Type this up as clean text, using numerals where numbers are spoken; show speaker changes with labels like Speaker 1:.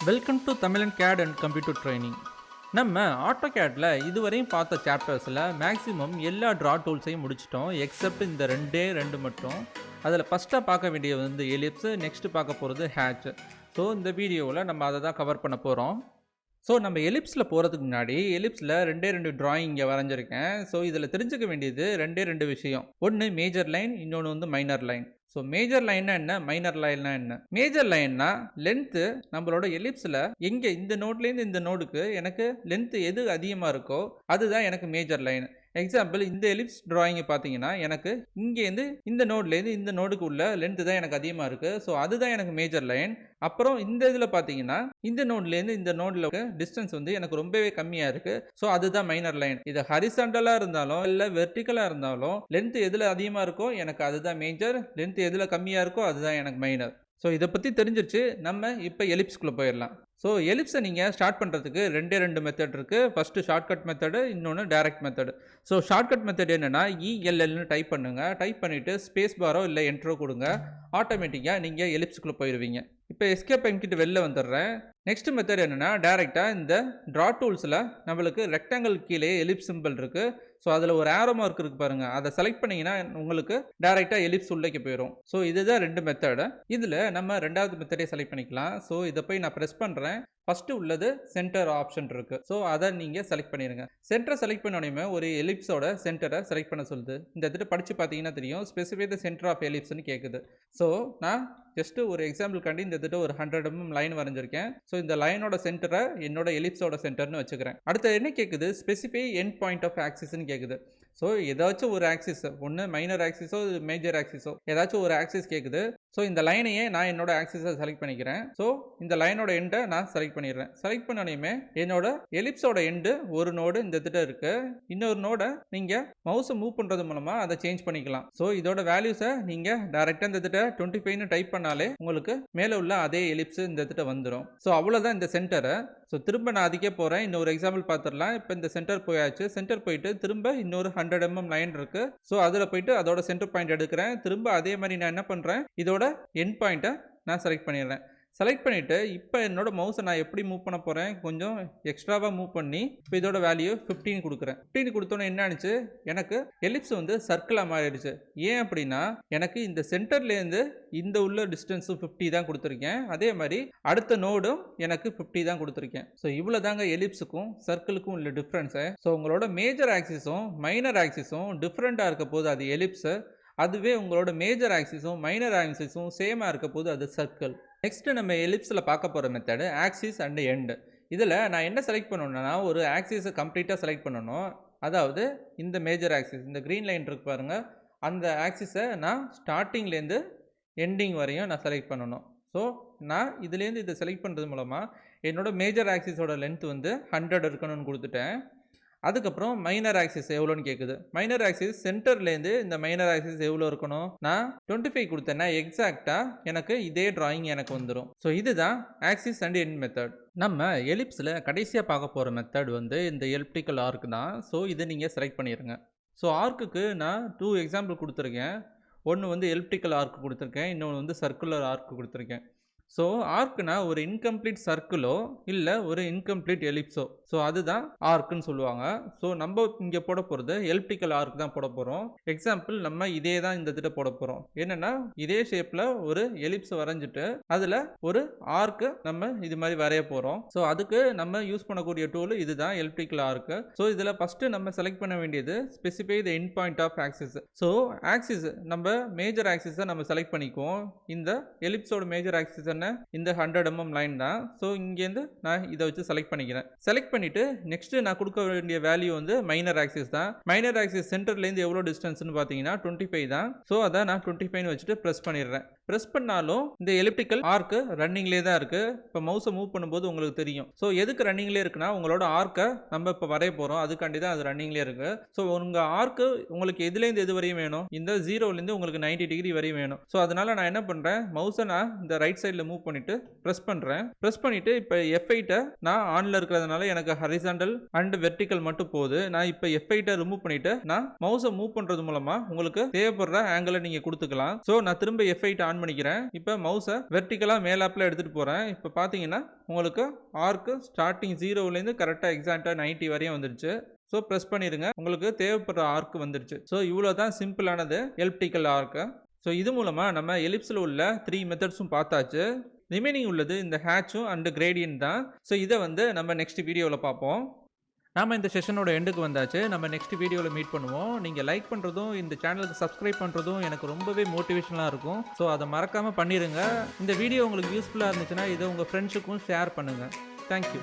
Speaker 1: Welcome to தமிழன் CAD and computer training. நம்ம ஆட்டோகேடில் இதுவரையும் பார்த்த சாப்டர்ஸில் மேக்ஸிமம் எல்லா ட்ரா டூல்ஸையும் முடிச்சிட்டோம், எக்ஸப்ட் இந்த ரெண்டு மட்டும். அதில் ஃபஸ்ட்டாக பார்க்க வேண்டியது வந்து எலிப்ஸு, நெக்ஸ்ட்டு பார்க்க போகிறது ஹேட்ச். ஸோ இந்த வீடியோவில் நம்ம அதை தான் கவர் பண்ண போகிறோம். ஸோ நம்ம எலிப்ஸில் போகிறதுக்கு முன்னாடி எலிப்ஸில் ரெண்டு ட்ராயிங் இங்கே வரைஞ்சிருக்கேன். ஸோ இதில் தெரிஞ்சுக்க வேண்டியது ரெண்டு விஷயம். ஒன்று மேஜர் லைன், இன்னொன்று வந்து மைனர் லைன். ஸோ மேஜர் லைன்னா என்ன, மைனர் லைன்னா என்ன? மேஜர் லைன்னா லென்த்து நம்மளோட எலிப்ஸில் எங்கே இந்த நோட்லேருந்து இந்த நோடுக்கு எனக்கு லென்த்து எது அதிகமாக இருக்கோ அதுதான் எனக்கு மேஜர் லைன். எக்ஸாம்பிள், இந்த எலிப்ஸ் டிராயிங்கை பார்த்தீங்கன்னா எனக்கு இங்கேருந்து இந்த நோட்லேருந்து இந்த நோடுக்கு உள்ள லென்த்து தான் எனக்கு அதிகமாக இருக்குது. ஸோ அதுதான் எனக்கு மேஜர் லைன். அப்புறம் இந்த இதில் பார்த்தீங்கன்னா இந்த நோட்லேருந்து இந்த நோடில் டிஸ்டன்ஸ் வந்து எனக்கு ரொம்பவே கம்மியாக இருக்குது. ஸோ அதுதான் மைனர் லைன். இது ஹரிசாண்டலாக இருந்தாலும் இல்லை வெர்டிக்கலாக இருந்தாலும் லென்த்து எதில் அதிகமாக இருக்கோ எனக்கு அதுதான் மேஜர், லென்த்து எதில் கம்மியாக இருக்கோ அதுதான் எனக்கு மைனர். ஸோ இதை பற்றி தெரிஞ்சிருச்சு. நம்ம இப்போ எலிப்ஸ்குள்ளே போயிடலாம். ஸோ எலிப்ஸை நீங்கள் ஸ்டார்ட் பண்ணுறதுக்கு ரெண்டு மெத்தட் இருக்குது. ஃபஸ்ட்டு ஷார்ட்கட் மெத்தடு, இன்னொன்று direct method. So shortcut method என்னென்னா ELLனு டைப் பண்ணுங்கள். டைப் பண்ணிவிட்டு ஸ்பேஸ் பாரோ இல்லை என்ட்ரோ கொடுங்க. ஆட்டோமேட்டிக்காக நீங்கள் எலிப்ஸுக்குள்ளே போயிடுவீங்க. இப்போ எஸ்கேப் பண்ணிக்கிட்டு வெளில வந்துடுறேன். நெக்ஸ்ட் மெத்தட் என்னென்னா டேரெக்டாக இந்த ட்ரா டூல்ஸில் நம்மளுக்கு ரெக்டாங்கிள் கீழே எலிப்ஸ் சிம்பிள் இருக்குது. ஸோ அதில் ஒரு ஆரோ மார்க் இருக்குது பாருங்கள், அதை செலக்ட் பண்ணிங்கன்னா உங்களுக்கு டேரெக்டாக எலிப்ஸ் உள்ளேக்கு போயிடும். ஸோ இதுதான் ரெண்டு மெத்தடு. இதில் நம்ம ரெண்டாவது மெத்தடே செலக்ட் பண்ணிக்கலாம். ஸோ இதை போய் நான் ப்ரெஸ் பண்ணுறேன். ஃபஸ்ட்டு உள்ளது சென்டர் ஆப்ஷன் இருக்குது. ஸோ அதை நீங்கள் செலக்ட் பண்ணிடுங்க. சென்டரை செலக்ட் பண்ணோடனே ஒரு எலிப்ஸோட சென்டரை செலக்ட் பண்ண சொல்லுது. இந்த இடத்துல படித்து பார்த்தீங்கன்னா தெரியும், ஸ்பெசிஃபை த சென்டர் ஆஃப் எலிப்ஸ்னு கேட்குது. ஸோ நான் ஜஸ்ட்டு ஒரு எக்ஸாம்பிள்காண்டி இந்த இடத்துல ஒரு 100 mm லைன் வரைஞ்சிருக்கேன். ஸோ இந்த லைனோட சென்டரை என்னோட எலிப்ஸோட சென்டர்னு வச்சுக்கிறேன். அடுத்து என்ன கேட்குது, ஸ்பெசிஃபை எண்ட் பாயிண்ட் ஆஃப் ஆக்சிஸ்ன்னு கேட்குது. ஸோ ஏதாச்சும் ஒரு ஆக்சிஸ், ஒன்று மைனர் ஆக்சிஸோ மேஜர் ஆக்சிஸோ ஏதாச்சும் ஒரு ஆக்சிஸ் கேட்குது. ஸோ இந்த லைனையே நான் என்னோட ஆக்சிஸை செலக்ட் பண்ணிக்கிறேன். ஸோ இந்த லைனோட எண்டை நான் செலக்ட் பண்ணிடுறேன். செலக்ட் பண்ணோடனே என்னோட எலிப்ஸோட எண்டு ஒரு நோடு இந்த திட்ட இருக்கு. இன்னொரு நோடை நீங்கள் மவுஸை மூவ் பண்ணுறது மூலமாக அதை சேஞ்ச் பண்ணிக்கலாம். ஸோ இதோட வேல்யூஸை நீங்கள் டேரெக்டாக இந்த திட்ட 25ன்னு டைப் பண்ணாலே உங்களுக்கு மேலே உள்ள அதே எலிப்ஸ் இந்த திட்ட வந்துடும். ஸோ அவ்வளோதான் இந்த சென்டரை. ஸோ திரும்ப நான் அதுக்கே போகிறேன். இன்னொரு எக்ஸாம்பிள் பார்த்துடலாம். இப்போ இந்த சென்டர் போயாச்சு. சென்டர் போயிட்டு திரும்ப இன்னொரு 100 mm லைன் இருக்குது. ஸோ அதில் போயிட்டு அதோட சென்டர் பாயிண்ட் எடுக்கிறேன். திரும்ப அதே மாதிரி நான் என்ன பண்ணுறேன், இதோட எண்ட் பாயிண்ட்டை நான் செலக்ட் பண்ணிடுறேன். செலக்ட் பண்ணிவிட்டு இப்போ என்னோட மவுஸை நான் எப்படி மூவ் பண்ண போகிறேன், கொஞ்சம் எக்ஸ்ட்ராவாக மூவ் பண்ணி இப்போ இதோட வேல்யூ 15 கொடுக்குறேன். 15 கொடுத்தோன்னே என்ன ஆனிச்சு, எனக்கு எலிப்ஸ் வந்து சர்க்கிளாக மாறிடுச்சு. ஏன் அப்படின்னா எனக்கு இந்த சென்டர்லேருந்து இந்த உள்ள டிஸ்டன்ஸும் 50 தான் கொடுத்துருக்கேன். அதே மாதிரி அடுத்த நோடும் எனக்கு 50 தான் கொடுத்துருக்கேன். ஸோ இவ்வளோ தாங்க எலிப்ஸுக்கும் சர்க்கிளுக்கும் உள்ள டிஃப்ரென்ஸு. ஸோ உங்களோட மேஜர் ஆக்சிஸும் மைனர் ஆக்சிஸும் டிஃப்ரெண்ட்டாக இருக்க போது அது எலிப்ஸு. அதுவே உங்களோட மேஜர் ஆக்சிஸும் மைனர் ஆக்சிஸும் சேமாக இருக்க போது அது சர்க்கிள். நெக்ஸ்ட்டு நம்ம எலிப்ஸில் பார்க்க போகிற மெத்தடு ஆக்சிஸ் அண்ட் எண்டு. இதில் நான் என்ன செலக்ட் பண்ணணுன்னா, ஒரு ஆக்சிஸை கம்ப்ளீட்டாக செலக்ட் பண்ணணும். அதாவது இந்த மேஜர் ஆக்சிஸ், இந்த க்ரீன் லைன் இருக்கு பாருங்கள், அந்த ஆக்சிஸை நான் ஸ்டார்டிங்லேருந்து எண்டிங் வரையும் நான் செலக்ட் பண்ணணும். ஸோ நான் இதுலேருந்து இதை செலக்ட் பண்ணுறது மூலமாக என்னோட மேஜர் ஆக்சிஸோட லென்த் வந்து 100 இருக்கணும்னு கொடுத்துட்டேன். அதுக்கப்புறம் மைனர் ஆக்சிஸ் எவ்வளோன்னு கேட்குது. மைனர் ஆக்சிஸ் சென்டர்லேருந்து இந்த மைனர் ஆக்சிஸ் எவ்வளோ இருக்கணும், நான் 25 கொடுத்தேன்னா எக்ஸாக்டாக எனக்கு இதே டிராயிங் எனக்கு வந்துடும். ஸோ இதுதான் ஆக்சிஸ் அண்ட் எண்ட் மெத்தட். நம்ம எலிப்ஸில் கடைசியாக பார்க்க போகிற மெத்தட் வந்து இந்த எலிப்டிக்கல் ஆர்க் தான். ஸோ இதை நீங்கள் செலக்ட் பண்ணிடுங்க. ஸோ ஆர்க்குக்கு நான் 2 எக்ஸாம்பிள் கொடுத்துருக்கேன். ஒன்று வந்து எலிப்டிக்கல் ஆர்க் கொடுத்துருக்கேன், இன்னொன்று வந்து சர்க்குலர் ஆர்க் கொடுத்துருக்கேன். ஸோ ஆர்க்குனா ஒரு இன்கம்ப்ளீட் சர்க்கிளோ இல்லை ஒரு இன்கம்ப்ளீட் எலிப்ஸோ, ஸோ அதுதான் ஆர்க்குன்னு சொல்லுவாங்க. ஸோ நம்ம இங்கே போட போகிறது எலிப்டிக்கல் ஆர்க் தான் போட போகிறோம். எக்ஸாம்பிள் நம்ம இதே தான் இந்த திட்ட போட போகிறோம். என்னென்னா இதே ஷேப்பில் ஒரு எலிப்ஸ் வரைஞ்சிட்டு அதில் ஒரு ஆர்க்கு நம்ம இது மாதிரி வரைய போகிறோம். ஸோ அதுக்கு நம்ம யூஸ் பண்ணக்கூடிய டூல் இதுதான் எலிப்டிக்கல் ஆர்க்கு. ஸோ இதில் ஃபஸ்ட்டு நம்ம செலக்ட் பண்ண வேண்டியது specify the end point of axis. So axis நம்ம மேஜர் ஆக்சிஸை நம்ம செலக்ட் பண்ணிக்குவோம். இந்த எலிப்ஸோட மேஜர் ஆக்சிஸ் இந்த 100 mm லைன் தான். ஸோ இங்கேருந்து நான் இதை வச்சு செலக்ட் பண்ணிக்கிறேன். செலக்ட் பண்ணிவிட்டு நெக்ஸ்ட்டு நான் கொடுக்க வேண்டிய வேல்யூ வந்து மைனர் ஆக்சிஸ் தான். மைனர் ஆக்சிஸ் சென்டர்லேருந்து எவ்வளோ டிஸ்டன்ஸ்னு பார்த்தீங்கன்னா 25 தான். ஸோ அதை நான் 25ன்னு வச்சுட்டு ப்ரெஸ் பண்ணிடுறேன். ப்ரெஸ் பண்ணாலும் இந்த எலிப்டிக்கல் ஆர்க்கு ரன்னிங்லேயே தான் இருக்குது. இப்போ மவுஸை மூவ் பண்ணும்போது உங்களுக்கு தெரியும். ஸோ எதுக்கு ரன்னிங்லேயே இருக்குன்னா, உங்களோட ஆர்க்கை நம்ம இப்போ வரைய போகிறோம், அதுக்காண்டி தான் அது ரன்னிங்லேயே இருக்குது. ஸோ உங்கள் ஆர்க்கு உங்களுக்கு எதுலேருந்து எது வரையும் வேணும், இந்த 0லேருந்து உங்களுக்கு 90 டிகிரி வரையும் வேணும். ஸோ அதனால் நான் என்ன பண்ணுறேன், மவுஸை நான் இந்த ரைட் சைடில் மூவ் பண்ணிட்டு ப்ரெஸ் பண்ணுறேன். ப்ரெஸ் பண்ணிட்டு இப்போ F8 நான் ஆனில் இருக்கிறதுனால எனக்கு ஹரிசாண்டல் அண்ட் வெர்டிக்கல் மட்டும் போகுது. நான் இப்போ F8 ரிமூவ் பண்ணிட்டு நான் மவுஸை மூவ் பண்ணுறது மூலமாக உங்களுக்கு தேவைப்படுற ஆங்கிளை நீங்கள் கொடுத்துக்கலாம். ஸோ நான் திரும்ப F8 ஆன் பண்ணிக்கிறேன். இப்போ மவுஸை வெர்டிக்கலாக மேலாப்பில் எடுத்துகிட்டு போகிறேன். இப்போ பார்த்தீங்கன்னா உங்களுக்கு ஆர்க்கு ஸ்டார்டிங் 0லேருந்து கரெக்டாக எக்ஸாக்டாக 90 வரையும் வந்துருச்சு. ஸோ ப்ரெஸ் பண்ணிடுங்க, உங்களுக்கு தேவைப்படுற ஆர்க்கு வந்துருச்சு. ஸோ இவ்வளோ தான் சிம்பிளானது எலிப்டிக்கல் ஆர்க்கு. ஸோ இது மூலமாக நம்ம எலிப்ஸில் உள்ள 3 மெத்தட்ஸும் பார்த்தாச்சு. ரிமைனிங் உள்ளது இந்த ஹேட்சும் அண்ட் கிரேடியன்ட் தான். ஸோ இதை நம்ம நெக்ஸ்ட் வீடியோவில் பார்ப்போம். நாம் இந்த செஷனோட எண்டுக்கு வந்தாச்சு. நம்ம நெக்ஸ்ட் வீடியோவில் மீட் பண்ணுவோம். நீங்கள் லைக் பண்ணுறதும் இந்த சேனலுக்கு சப்ஸ்கிரைப் பண்ணுறதும் எனக்கு ரொம்பவே மோட்டிவேஷனாக இருக்கும். ஸோ அதை மறக்காமல் பண்ணிடுங்க. இந்த வீடியோ உங்களுக்கு யூஸ்ஃபுல்லாக இருந்துச்சுன்னா இதை உங்கள் ஃப்ரெண்ட்ஸுக்கும் ஷேர் பண்ணுங்கள். தேங்க்யூ.